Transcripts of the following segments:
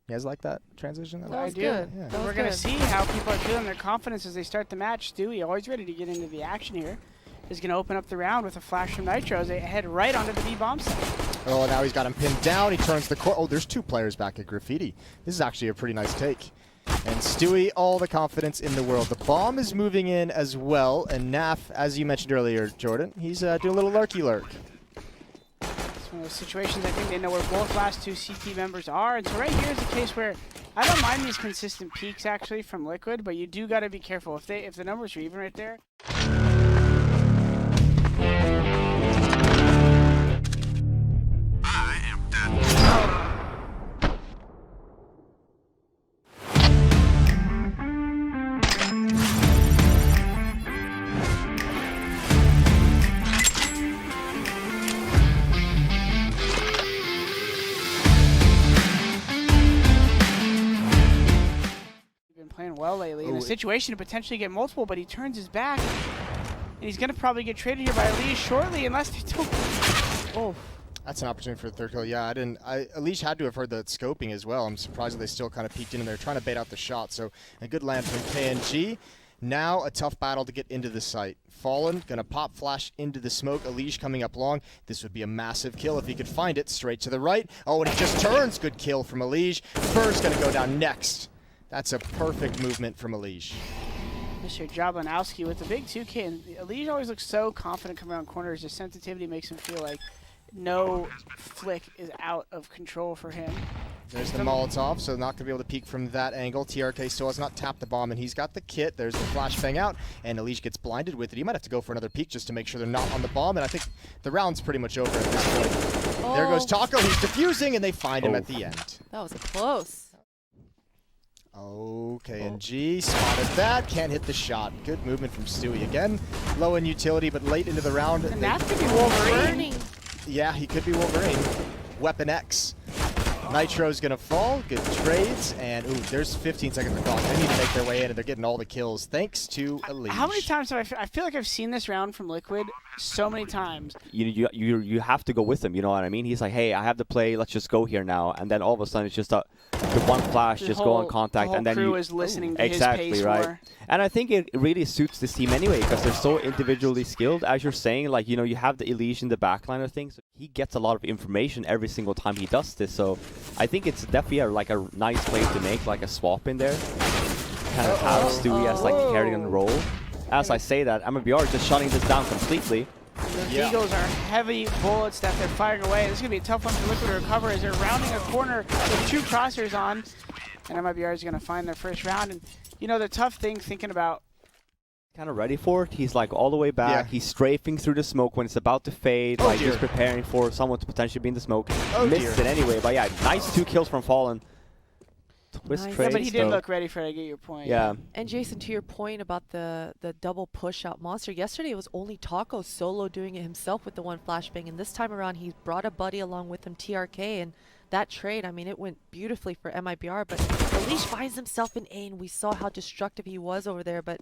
You guys like that transition? That was I do. good. Yeah. That was We're going to good. see how people are feeling their confidence as they start the match. Stewie, always ready to get into the action here, is going to open up the round with a flash from Nitro as they head right onto the B bomb site. Oh, now he's got him pinned down. He turns the court. Oh, there's 2 players back at Graffiti. This is actually a pretty nice take. And Stewie, all the confidence in the world. The bomb is moving in as well. And Naf, as you mentioned earlier, Jordan, he's doing a little lurky lurk. It's one of those situations I think they know where both last 2 CT members are. And so right here is a case where I don't mind these consistent peaks actually from Liquid, but you do got to be careful. If the numbers are even right there. I am dead. Playing well lately in a situation to potentially get multiple, but he turns his back and he's going to probably get traded here by Elise shortly unless they don't. Oh, That's an opportunity for the third kill. Yeah, Elish had to have heard the scoping as well. I'm surprised that they still kind of peeked in and they're trying to bait out the shot. So a good land from KNG. Now a tough battle to get into the site. Fallen, gonna pop flash into the smoke. Elish coming up long. This would be a massive kill if he could find it. Straight to the right. Oh, and he just turns. Good kill from Elish. First gonna go down next. That's a perfect movement from Elish. Mr. Jablanowski with the big 2K. And Elise always looks so confident coming around corners. His sensitivity makes him feel like no flick is out of control for him. There's the Molotov, so not going to be able to peek from that angle. TRK still has not tapped the bomb, and he's got the kit. There's the flashbang out, and Elish gets blinded with it. He might have to go for another peek just to make sure they're not on the bomb, and I think the round's pretty much over at this point. Oh. There goes Taco. He's defusing, and they find him at the end. That was a close. Okay, and G spotted that. Can't hit the shot. Good movement from Stewie again. Low in utility, but late into the round. And that could be Wolverine. Yeah, he could be Wolverine. Weapon X. Nitro's gonna fall. Good trades, and ooh, there's 15 seconds of clock. They need to make their way in, and they're getting all the kills thanks to Elish. How many times have I feel like I've seen this round from Liquid so many times. You have to go with him. You know what I mean? He's like, hey, I have the play. Let's just go here now. And then all of a sudden, it's just the one flash, just go on contact, and then crew you is listening to exactly his pace right. more. And I think it really suits this team anyway because they're so individually skilled. As you're saying, like you have the Elish in the backline of things. He gets a lot of information every single time he does this. So I think it's definitely like a nice play to make, like a swap in there. Kind of have Stewie as like a carry-on role. As I say that, Mibr is just shutting this down completely. Those Eagles are heavy bullets that they're firing away. This is going to be a tough one for Liquid to recover as they're rounding a corner with 2 crosshairs on. And Mibr is going to find their first round. And, you know, the tough thing thinking about... Kind of ready for it. He's like all the way back. Yeah. He's strafing through the smoke when it's about to fade. Like he's preparing for someone to potentially be in the smoke. Missed it anyway. But yeah, nice 2 kills from Fallen. Twist Nice. trades, Yeah, but he did though. look ready for it. I get your point. Yeah. And Jason, to your point about the double push-out monster, yesterday it was only Taco solo doing it himself with the 1 flashbang, and this time around he brought a buddy along with him, TRK, and that trade, I mean, it went beautifully for Mibr, but Elish finds himself in A, and we saw how destructive he was over there, but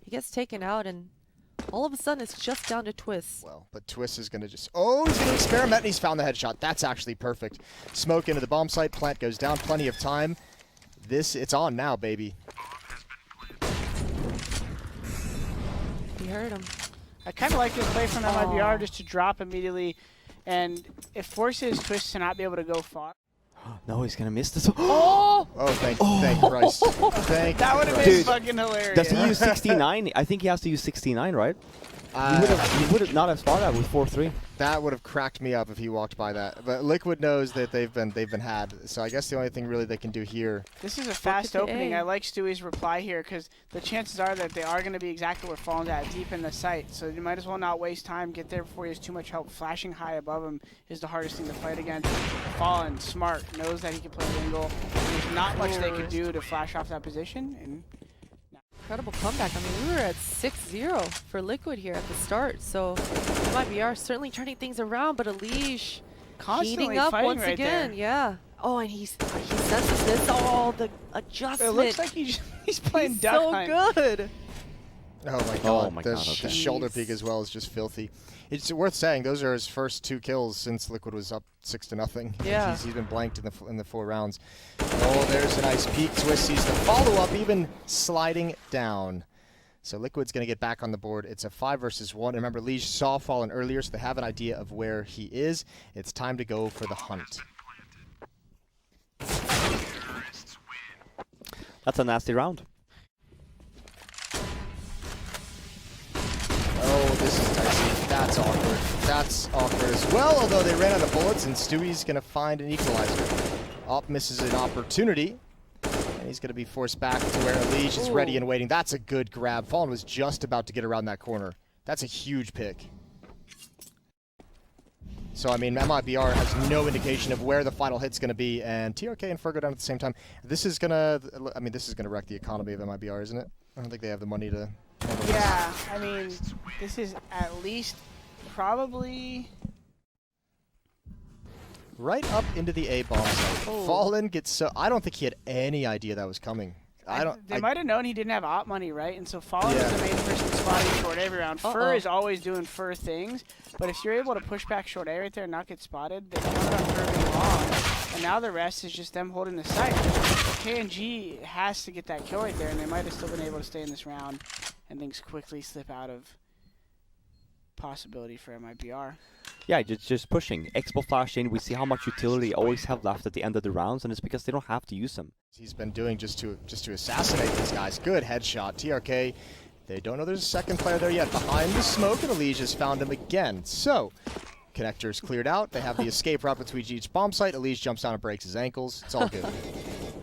he gets taken out, and all of a sudden it's just down to Twist. Well, but Twist is going to just... Oh, he's going to experiment, and he's found the headshot. That's actually perfect. Smoke into the bomb site. Plant goes down. Plenty of time. It's on now, baby. He heard him. I kind of like this play from Mibr just to drop immediately. And it forces Twist to not be able to go far. No, he's gonna miss this. Oh! Oh, thank Christ. Thank That would have been Dude, fucking hilarious. Does he use 69? I think he has to use 69, right? He would have not have spotted that with 4-3. That would have cracked me up if he walked by that. But Liquid knows that they've been had. So I guess the only thing really they can do here. This is a fast opening. I like Stewie's reply here because the chances are that they are going to be exactly where Fallen's at, deep in the site. So you might as well not waste time, get there before he has too much help. Flashing high above him is the hardest thing to fight against. Fallen, smart, knows that he can play the angle. There's not much they could do to flash off that position. And Incredible comeback. I mean, we were at 6-0 for Liquid here at the start, so Mibr certainly turning things around, but Elish constantly heating up fighting once right again. there. Yeah. Oh, and he senses this. Oh, the adjustment. It looks like he's playing He's duck so hunt. good. Oh my god, Oh my the god, okay. shoulder peek as well is just filthy. It's worth saying those are his first 2 kills since Liquid was up 6-0. Yeah. He's been blanked in the 4 rounds. Oh, there's a nice peek. Twist sees the follow-up, even sliding down. So Liquid's going to get back on the board. It's a 5 versus 1. Remember, Liege saw Fallen earlier, so they have an idea of where he is. It's time to go for the hunt. That's a nasty round. Oh, this is dicey. That's awkward. That's awkward as well, although they ran out of bullets, and Stewie's going to find an equalizer. Op misses an opportunity, and he's going to be forced back to where Liege is ready and waiting. That's a good grab. Fallen was just about to get around that corner. That's a huge pick. So, I mean, MIBR has no indication of where the final hit's going to be, and TRK and Fer go down at the same time. This is going to, I mean, this is going to wreck the economy of MIBR, isn't it? I don't think they have the money to handle this. Yeah, I mean, this is at least probably... Right up into the A bomb site. Oh. Fallen gets so... I don't think he had any idea that was coming. They might have known he didn't have op money, right? And so Fallen is the main person spotting short A every round. Fer is always doing Fer things, but if you're able to push back short A right there and not get spotted, they counted on Fer being long. And now the rest is just them holding the site. So KNG has to get that kill right there, and they might have still been able to stay in this round, and things quickly slip out of possibility for MIBR. Yeah, just pushing. Expo flash in. We see how much utility they always have left at the end of the rounds, and it's because they don't have to use them. He's been doing just to assassinate these guys. Good headshot. TRK, they don't know there's a second player there yet. Behind the smoke, and Elige has found him again. So, connector's cleared out. They have the escape route between each bomb site. Elige jumps down and breaks his ankles. It's all good.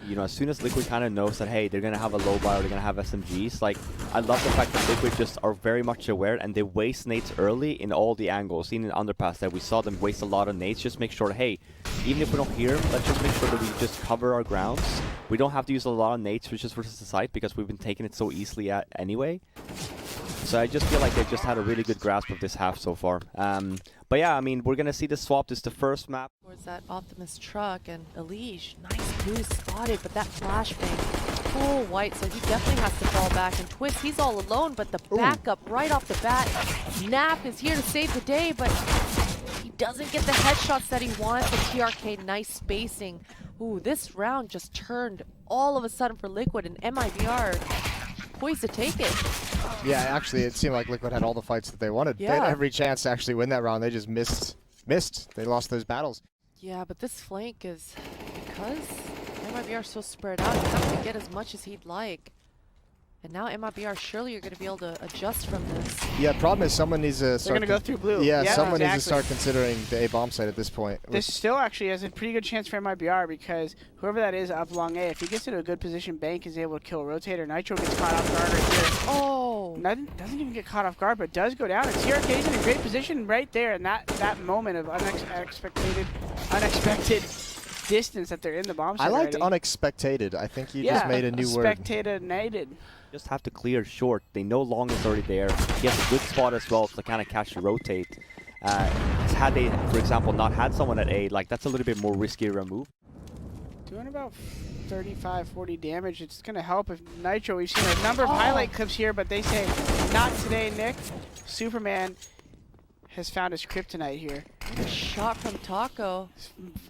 You know, as soon as Liquid kind of knows that, hey, they're going to have a low bar, they're going to have SMGs, like, I love the fact that Liquid just are very much aware, and they waste nades early in all the angles. Even in underpass that we saw them waste a lot of nades, just make sure, hey, even if we don't hear them, let's just make sure that we just cover our grounds. We don't have to use a lot of nades just versus the site, because we've been taking it so easily anyway. So I just feel like they've just had a really good grasp of this half so far. But yeah, I mean, we're going to see the swap. This is the first map. Towards that Optimus truck, and Elige, nice boost spotted, but that flashbang full white, so he definitely has to fall back. And Twist, he's all alone, but the backup right off the bat. Nap is here to save the day, but he doesn't get the headshots that he wants. And TRK, nice spacing. Ooh, this round just turned all of a sudden for Liquid, and MIBR poised to take it. Yeah, actually, it seemed like Liquid had all the fights that they wanted. Yeah. They had every chance to actually win that round. They just missed. They lost those battles. Yeah, but this flank is, because MIBR is so spread out, he's not going to get as much as he'd like. And now MIBR, surely you're going to be able to adjust from this. Yeah, problem is someone needs to start... They're going to go through blue. Yeah, yep, someone needs to exactly. start considering the A bomb site at this point. This still actually has a pretty good chance for MIBR, because whoever that is up long A, if he gets into a good position, Bank is able to kill Rotator. Nitro gets caught off guard right here. Oh! Doesn't even get caught off guard, but does go down. And TRK's in a great position right there in that moment of unexpected distance that they're in the bomb site. I liked already. unexpected. I think you just made a new word. Spectated-nated. Just have to clear short. They know Long is already there. He has a good spot as well to kind of catch the rotate. Had they, for example, not had someone at A, like, that's a little bit more riskier a move. Doing about 35, 40 damage. It's going to help if Nitro, we've seen a number of highlight clips here, but they say, not today, Nick. Superman has found his kryptonite here. Shot from Taco.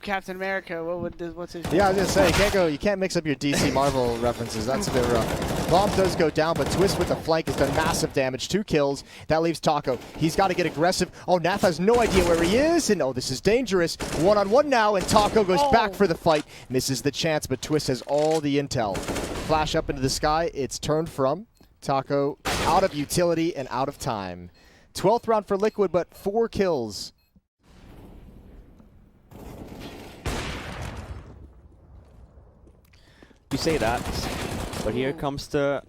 Captain America, what's his name? Yeah, I was gonna say, you can't mix up your DC Marvel references. That's a bit rough. Bomb does go down, but Twist with the flank has done massive damage. 2 kills. That leaves Taco. He's got to get aggressive. Oh, Nath has no idea where he is, and oh, this is dangerous. 1-on-1 now, and Taco goes back for the fight. Misses the chance, but Twist has all the intel. Flash up into the sky. It's turned from Taco out of utility and out of time. 12th round for Liquid, but 4 kills. You say that, but here comes the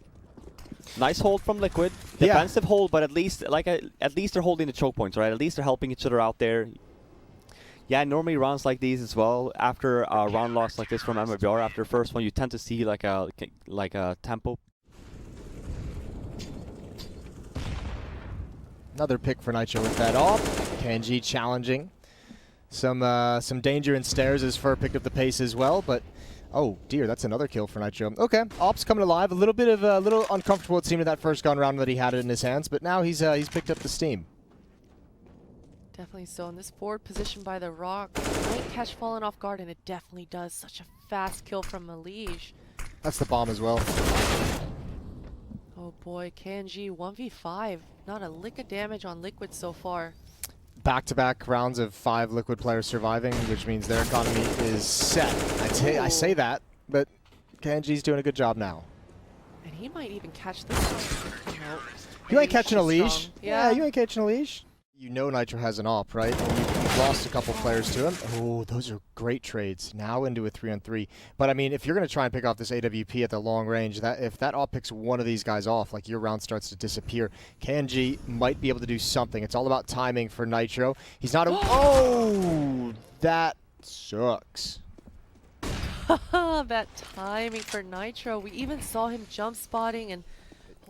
nice hold from Liquid. Defensive hold, but at least they're holding the choke points, right? At least they're helping each other out there. Yeah, normally rounds like these as well, after a round loss like this from MIBR, after the first one, you tend to see like a tempo. Another pick for Nitro with that off. KNG challenging. Some danger in stairs as Fer picked up the pace as well, but Oh dear, that's another kill for Nitro. Okay, Ops coming alive. A little uncomfortable it seemed in that first gun round that he had it in his hands, but now he's picked up the steam. Definitely so. In this forward position by the rock, might catch falling off guard, and it definitely does. Such a fast kill from Melhores. That's the bomb as well. Oh boy, KNG 1v5. Not a lick of damage on Liquid so far. Back-to-back rounds of 5 Liquid players surviving, which means their economy is set. I say that, but KNG's doing a good job now. And he might even catch this one. Nope. You ain't catching a leash. Strong. Yeah, you ain't catching a leash. You know Nitro has an op, right? And you've lost a couple players to him. Oh, those are great trades. Now into a 3-on-3. But I mean, if you're going to try and pick off this AWP at the long range, if that op picks one of these guys off, like your round starts to disappear, KNG might be able to do something. It's all about timing for Nitro. He's not a... Oh, that sucks. that timing for Nitro. We even saw him jump spotting and...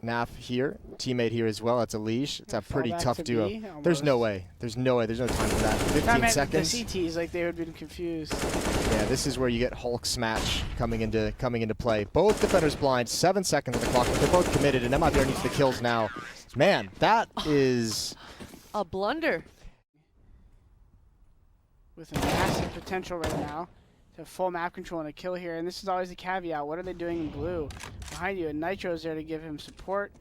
Naf here, teammate here as well. That's a leash. It's a pretty tough duo. B, There's no way. There's no way. There's no time for that. 15 seconds. The CTs, like they would have been confused. Yeah, this is where you get Hulk smash coming into play. Both defenders blind. 7 seconds on the clock, but they're both committed, and Mibr needs the kills now. Man, that is a blunder. With a massive potential right now. Full map control and a kill here, and this is always the caveat. What are they doing in blue? Behind you, and Nitro's there to give him support.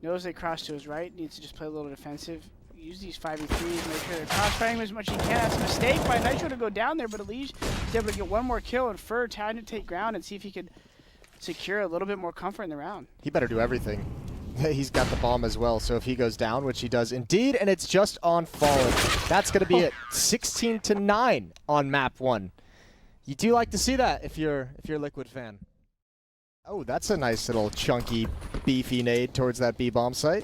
Knows they cross to his right, needs to just play a little defensive. Use these 5v3s, make sure they're crossfiring him as much as he can. That's a mistake by Nitro to go down there, but at least he's able to get one more kill, and Fur trying to take ground and see if he could secure a little bit more comfort in the round. He better do everything. He's got the bomb as well, so if he goes down, which he does indeed, and it's just on Fallen. That's going to be it. 16-9 on map 1. You do like to see that if you're a Liquid fan. Oh, that's a nice little chunky, beefy nade towards that B-bomb site.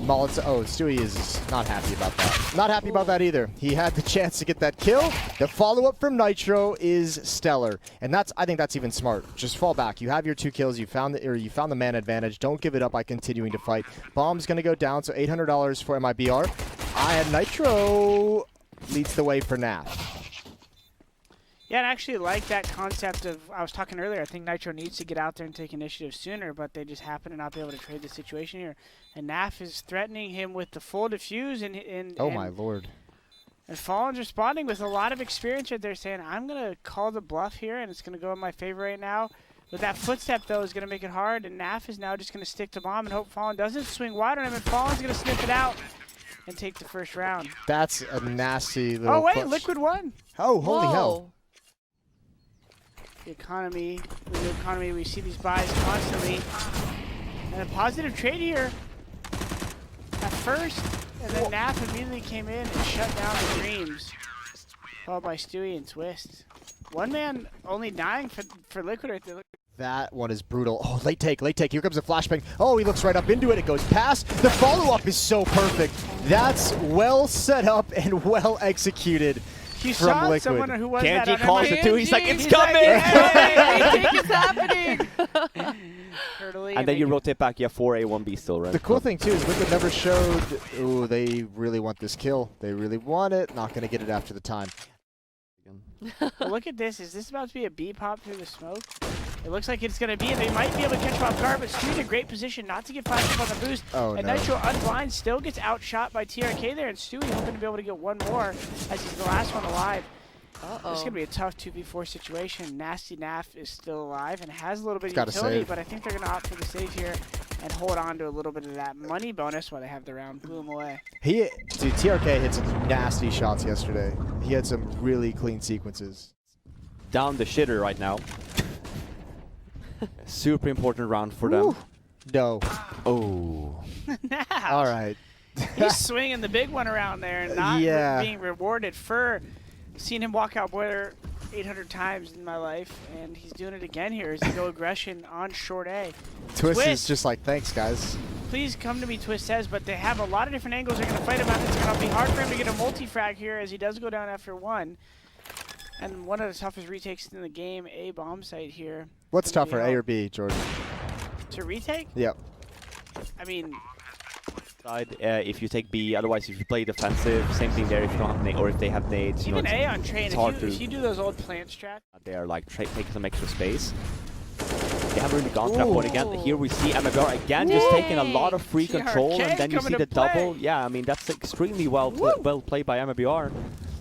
Molotov. Oh, Stewie is not happy about that. Not happy about that either. He had the chance to get that kill. The follow-up from Nitro is stellar, and I think that's even smart. Just fall back. You have your 2 kills. You found the man advantage. Don't give it up by continuing to fight. Bomb's gonna go down, so $800 for Mibr. Nitro leads the way for Naf. Yeah, and I actually like that concept of, I was talking earlier, I think Nitro needs to get out there and take initiative sooner, but they just happen to not be able to trade the situation here. And Naf is threatening him with the full defuse, oh my lord. And Fallen's responding with a lot of experience right there, saying, I'm going to call the bluff here, and it's going to go in my favor right now. But that footstep, though, is going to make it hard, and Naf is now just going to stick to bomb and hope Fallen doesn't swing wide on him, and Fallen's going to sniff it out and take the first round. That's a nasty little Oh, wait, clutch. Liquid won. Oh, holy hell. The economy, the new economy, we see these buys constantly. And a positive trade here at first, and then Naf immediately came in and shut down the Dreams. Followed by Stewie and Twist. One man only dying for Liquid right there. That one is brutal. Oh, late take, late take. Here comes a flashbang. Oh, he looks right up into it. It goes past. The follow-up is so perfect. That's well set up and well executed. You saw someone who was that. KNG calls it too. He's like, it's coming! It's happening! And then you rotate back. You have 4A, 1B still, right? The cool thing, too, is Liquid never showed, ooh, they really want this kill. They really want it. Not going to get it after the time. Well, look at this. Is this about to be a B pop through the smoke? It looks like it's going to be, and they might be able to catch him off guard, but Stewie's in a great position not to get flashed up on the boost. Oh, and no. Nitro unblind still gets outshot by TRK there, and Stewie hoping to be able to get one more as he's the last one alive. This is going to be a tough 2v4 situation. Nasty Naf is still alive and has a little bit of utility, but I think they're going to opt for the save here and hold on to a little bit of that money bonus while they have the round. Blew him away. Dude, TRK hit some nasty shots yesterday. He had some really clean sequences. Down the shitter right now. Super important round for them. No. Oh. All right. He's swinging the big one around there and not being rewarded for seeing him walk out Boiler 800 times in my life, and he's doing it again here as he go aggression on short A. Twist is just like, thanks, guys. Please come to me, Twist says, but they have a lot of different angles they're going to fight him on. It's going to be hard for him to get a multi-frag here as he does go down after one. And one of the toughest retakes in the game, A bomb site here. What's tougher, A or B, Jordan? To retake? Yep. I mean, Side, if you take B, otherwise if you play defensive, same thing there if you don't have nade, or if they have nades. Even A on train, if you do those old plant strats. They are like taking some extra space. They haven't really gone to that point again. Here we see Mibr again just taking a lot of free control, and then you see the double. Yeah, I mean that's extremely well played by Mibr.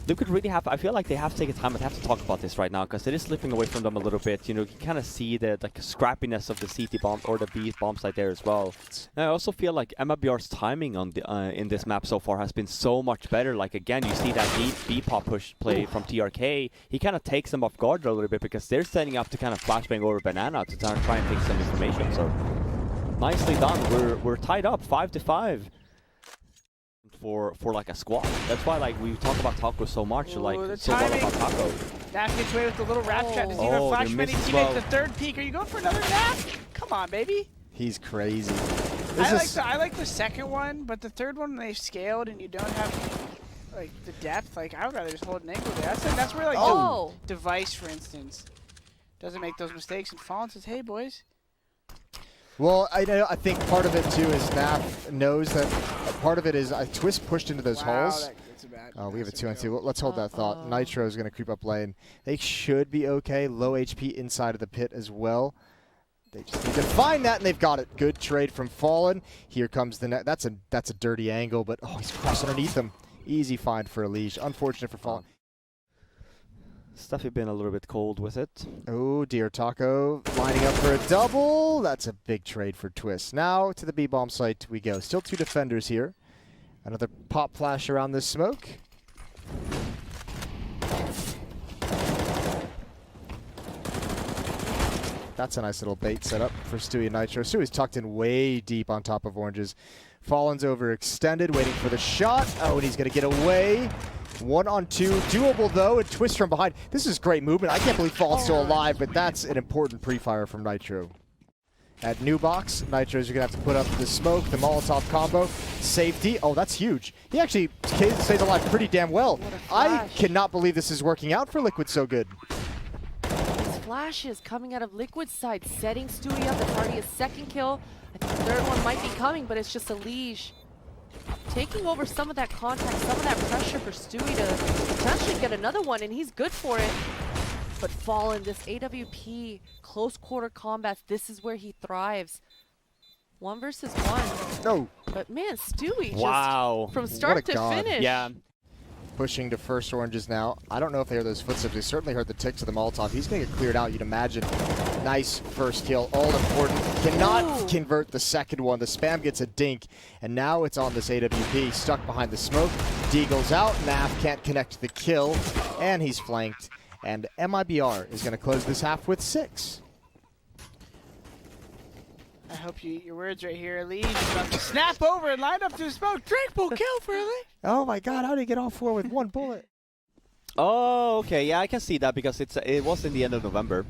Liquid really have, I feel like they have to take a time and have to talk about this right now, because it is slipping away from them a little bit. You know, you can kind of see the scrappiness of the CT bomb or the B bomb site there as well. And I also feel like Mibr's timing on the in this map so far has been so much better. Like again, you see that B pop push play from TRK. He kind of takes them off guard a little bit because they're setting up to kind of flashbang over banana to try and take some information. So nicely done. We're tied up 5-5. For like a squad. That's why like we talk about Taco so much. Like so well about Taco. Naf gets away with the little wrap trap. Does he even flash many teammates? The third peak. Are you going for another Naf? Come on, baby. He's crazy. I like the second one, but the third one they've scaled and you don't have like the depth. Like I would rather just hold an angle there. That's where like the device, for instance, doesn't make those mistakes and Fallen says, "Hey boys." Well, I think part of it too is Naf knows that part of it is Twist pushed into those holes. We have a 2-on-2. Well, let's hold that thought. Nitro is going to creep up lane. They should be okay. Low HP inside of the pit as well. They just need to find that, and they've got it. Good trade from Fallen. Here comes the net. That's a dirty angle, but he's crossed underneath them. Easy find for Elige. Unfortunate for Fallen. Stuffy been a little bit cold with it. Oh dear, Taco lining up for a double. That's a big trade for Twist. Now to the B-bomb site we go. Still 2 defenders here. Another pop flash around this smoke. That's a nice little bait setup for Stewie and Nitro. Stewie's tucked in way deep on top of Oranges. Fallen's overextended, waiting for the shot. Oh, and he's going to get away. 1-on-2, doable though, and Twist from behind. This is great movement. I can't believe Fallen's still alive, but that's an important pre-fire from Nitro. At new box, Nitro's going to have to put up the smoke, the Molotov combo, safety. Oh, that's huge. He actually stays alive pretty damn well. I cannot believe this is working out for Liquid so good. These flashes coming out of Liquid's side, setting Stewie up. It's already his second kill. I think the third one might be coming, but it's just Elige taking over some of that contact, some of that pressure for Stewie to potentially get another one, and he's good for it. But Fallen, this AWP, close quarter combats, this is where he thrives. 1 versus 1. No. But man, Stewie just from start to finish. Yeah. Pushing to first Oranges now. I don't know if they heard those footsteps. They certainly heard the ticks of the Molotov. He's going to get cleared out, you'd imagine. Nice first kill. All important. Cannot convert the second one. The spam gets a dink. And now it's on this AWP. Stuck behind the smoke. Deagle's out. Naf can't connect the kill. And he's flanked. And Mibr is going to close this half with 6. I hope you eat your words right here. Elige is about to snap over and line up to the smoke. Drake will kill for Elige. Oh my god, how did he get all 4 with 1 bullet? Oh, okay. Yeah, I can see that because it was in the end of November.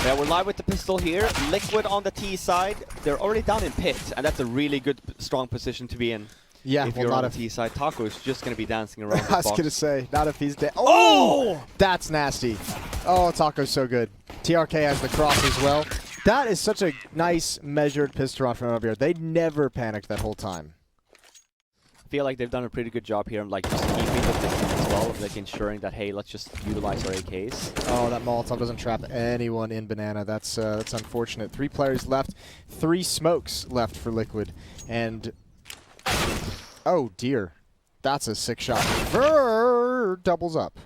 Yeah, we're live with the pistol here. Liquid on the T side. They're already down in pit, and that's a really good, strong position to be in. Yeah, if you're on the T side. Taco is just going to be dancing around this I was box. going to say, not if he's dead. Oh! That's nasty. Oh, Taco's so good. TRK has the cross as well. That is such a nice, measured pistol round from over here. They never panicked that whole time. I feel like they've done a pretty good job here, like just keeping the distance as well, like ensuring that, hey, let's just utilize our AKs. Oh, that Molotov doesn't trap anyone in Banana. That's unfortunate. 3 players left, 3 smokes left for Liquid, and oh dear, that's a 6-shot. Doubles up.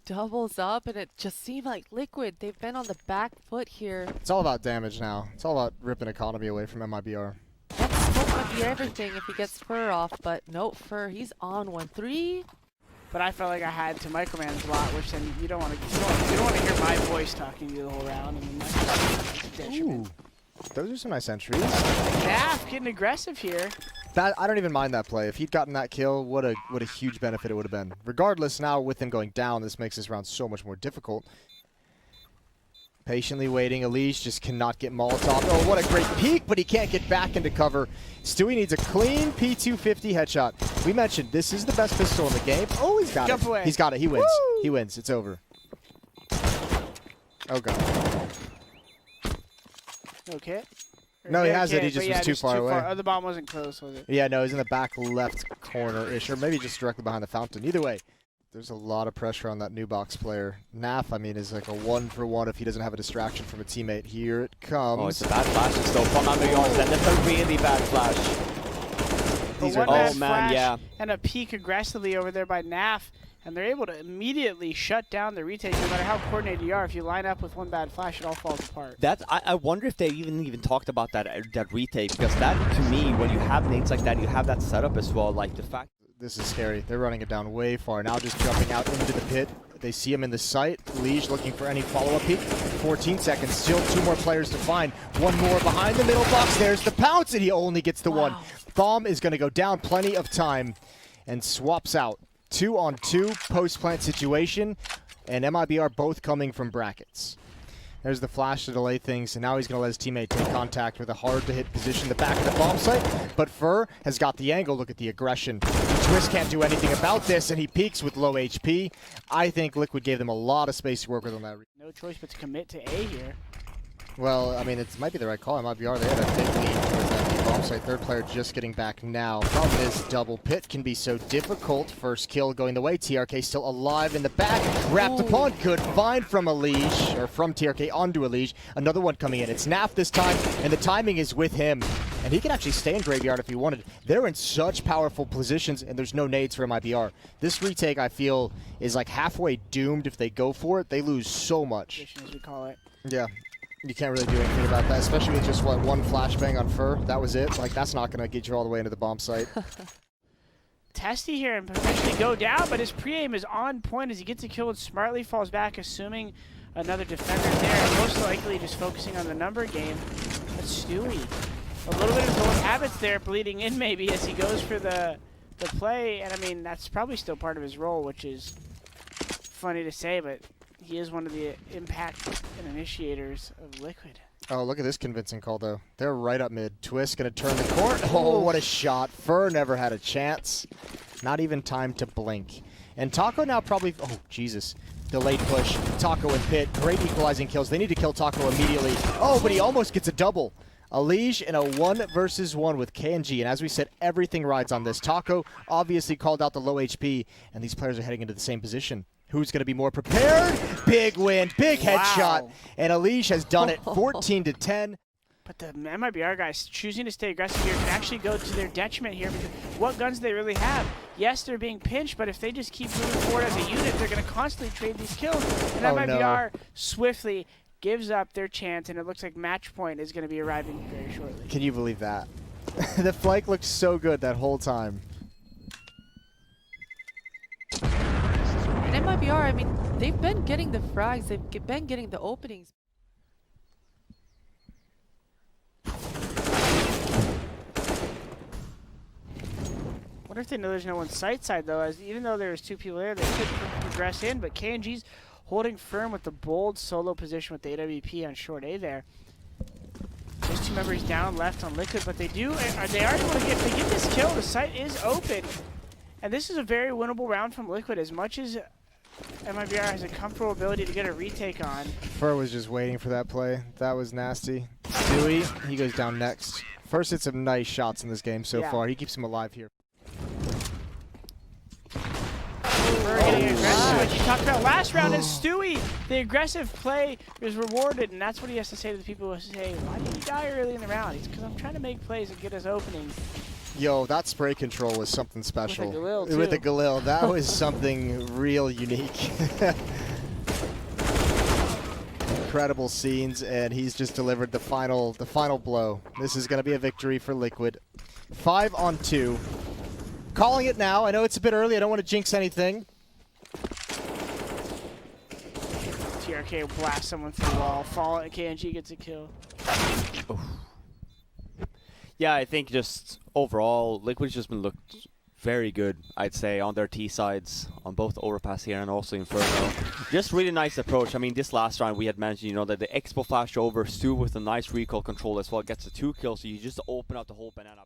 Doubles up, and it just seemed like Liquid, they've been on the back foot here. It's all about damage now. It's all about ripping economy away from Mibr. That smoke might be everything if he gets Fur off, but no, Fur, he's on 1-3. But I felt like I had to micromanage a lot, which then you don't want to hear my voice talking to you the whole round. And then ooh, those are some nice entries. Naf getting aggressive here. I don't even mind that play. If he'd gotten that kill, what a huge benefit it would have been. Regardless, now with him going down, this makes this round so much more difficult. Patiently waiting, Elige just cannot get Molotov. Oh, what a great peek, but he can't get back into cover. Stewie needs a clean P250 headshot. We mentioned this is the best pistol in the game. Oh, he's got it. He's got it. He wins. Woo! He wins. It's over. Oh, God. Okay. No, he Yeah, has it. He but just yeah, was too far away. Oh, the bomb wasn't close, was it? Yeah, no, he's in the back left corner-ish, or maybe just directly behind the fountain. Either way, there's a lot of pressure on that new box player. Naf, I mean, is like a 1-for-1 if he doesn't have a distraction from a teammate. Here it comes. Oh, it's a bad flash still from Melhores, and it's a really bad flash. These are one-man oh man, flash yeah. And a peek aggressively over there by Naf, and they're able to immediately shut down the retake. No matter how coordinated you are, if you line up with one bad flash, it all falls apart. That's I wonder if they even talked about that retake, because that to me, when you have nades like that, you have that setup as well. Like the fact. This is scary. They're running it down way far. Now just jumping out into the pit. They see him in the sight. Liege looking for any follow-up peek. 14 seconds. Still 2 more players to find. One more behind the middle box. There's the pounce, and he only gets the one. Thom is going to go down. Plenty of time. And swaps out. 2-on-2 post-plant situation. And MIBR both coming from brackets. There's the flash to delay things, and now he's going to let his teammate take contact with a hard-to-hit position, the back of the bomb site. But Fur has got the angle. Look at the aggression. Twist can't do anything about this, and he peaks with low HP. I think Liquid gave them a lot of space to work with on that. No choice but to commit to A here. Well, I mean, it might be the right call. MIBR, they had a big lead towards that bomb site. Third player just getting back now. Problem is, double pit can be so difficult. First kill going the way. TRK still alive in the back. Wrapped upon. Good find from Liege, or from TRK onto Liege. Another one coming in. It's Naf this time, and the timing is with him. And he can actually stay in Graveyard if he wanted. They're in such powerful positions, and there's no nades for MIBR. This retake, I feel, is like halfway doomed if they go for it. They lose so much. As we call it. Yeah. You can't really do anything about that, especially with just, what, one flashbang on Fur. That was it. Like, that's not going to get you all the way into the bomb site. Testy here and potentially go down, but his pre-aim is on point as he gets a kill and smartly falls back, assuming another defender there, and most likely just focusing on the number game. But Stewie, a little bit of old habits there bleeding in maybe as he goes for the play, and I mean, that's probably still part of his role, which is funny to say, but he is one of the impact and initiators of Liquid. Oh, look at this convincing call, though. They're right up mid. Twist going to turn the court. Oh, what a shot. Fur never had a chance. Not even time to blink. And Taco now probably... Oh, Jesus. Delayed push. Taco and Pit. Great equalizing kills. They need to kill Taco immediately. Oh, but he almost gets a double. A Liege in a 1-versus-1 with KNG. And as we said, everything rides on this. Taco obviously called out the low HP, and these players are heading into the same position. Who's going to be more prepared? Big win, big headshot. And Liege has done it 14-10. But the MIBR guys choosing to stay aggressive here can actually go to their detriment here, because what guns do they really have? Yes, they're being pinched, but if they just keep moving forward as a unit, they're going to constantly trade these kills. And MIBR swiftly gives up their chance, and it looks like match point is going to be arriving very shortly. Can you believe that? The flank looked so good that whole time. And MIBR, I mean, they've been getting the frags, they've been getting the openings. Wonder if they know there's no one side though, as even though there's 2 people there, they could progress in, but KNG's holding firm with the bold solo position with the AWP on short A there. Those 2 members down left on Liquid, but they are able to if they get this kill, the site is open. And this is a very winnable round from Liquid, as much as MIBR has a comfortable ability to get a retake on. Fur was just waiting for that play. That was nasty. Dewey, he goes down next. First hit some nice shots in this game so far. He keeps him alive here. Fur getting aggressive, like you talked about last round, and Stewie, the aggressive play is rewarded, and that's what he has to say to the people who say, why did you die early in the round? He's because I'm trying to make plays and get us openings. Yo, that spray control was something special. With a Galil, too. With the Galil, that was something real unique. Incredible scenes, and he's just delivered the final blow. This is going to be a victory for Liquid. 5-on-2. Calling it now. I know it's a bit early. I don't want to jinx anything. TRK will blast someone through the wall. Fall, and KNG gets a kill. Oof. Yeah, I think just overall, Liquid's just been looked very good, I'd say, on their T sides, on both Overpass here and also Inferno. Just really nice approach. I mean, this last round we had mentioned, you know, that the Expo flash over, Stu with a nice recoil control as well, gets the 2 kills, so you just open up the whole banana.